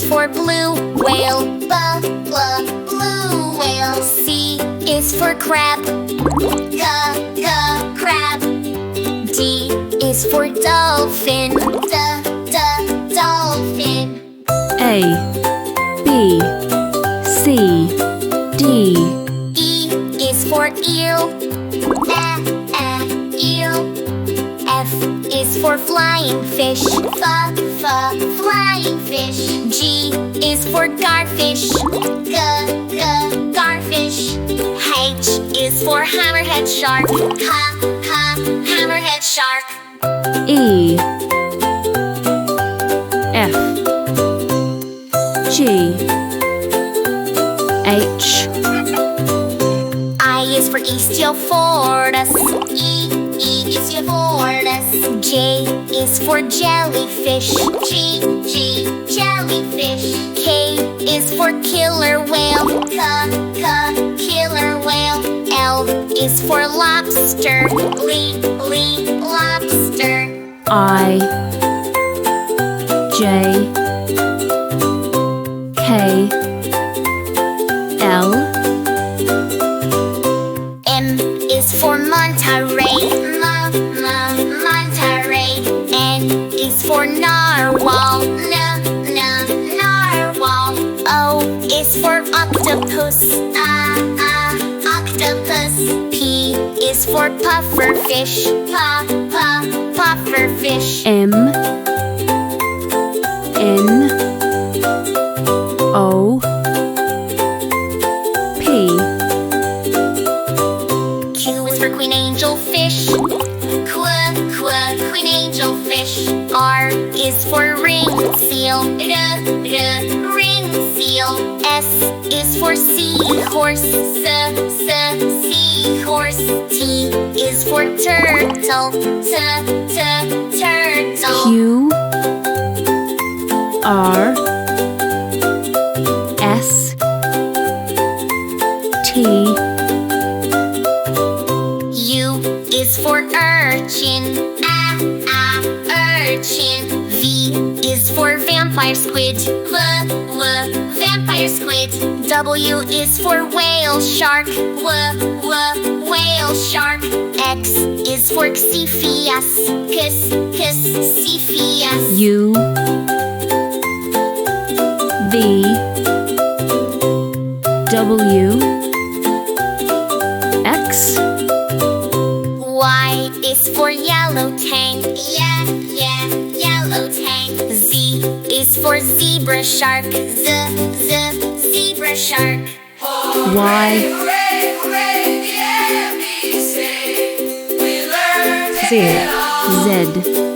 for blue whale. Blue whale. C is for crab. Crab. D is for dolphin. Dolphin. A, B, C, D. E is for eel. Eel. F is for flying fish. Flying fish. G is for garfish. Garfish. H is for hammerhead shark. Hammerhead shark. E, F, G, H. I is for Eastiophorus. E is Eustiophorus. J is for jellyfish. G, jellyfish. K is for killer whale. Killer whale. L is for lobster. Lobster. I, J, K, L. M is for manta ray. Manta ray. N is for narwhal. Narwhal. O is for octopus. Octopus. P is for pufferfish. Pufferfish. M, N, O, P. Q is for queen angelfish. Queen angelfish. R is for ring seal. Ring seal. S is for seahorse. Seahorse. T is for turtle. Turtle. Q, R, S, T. U is for urchin. Urchin. V is for vampire squid. Vampire squid. W is for whale shark. Whale shark. X is for Xiphias. Xiphias. U, V, W, X. Y is for yellow tank. Yellow tank. Z is for zebra shark. Zebra shark. Y, Z, Z.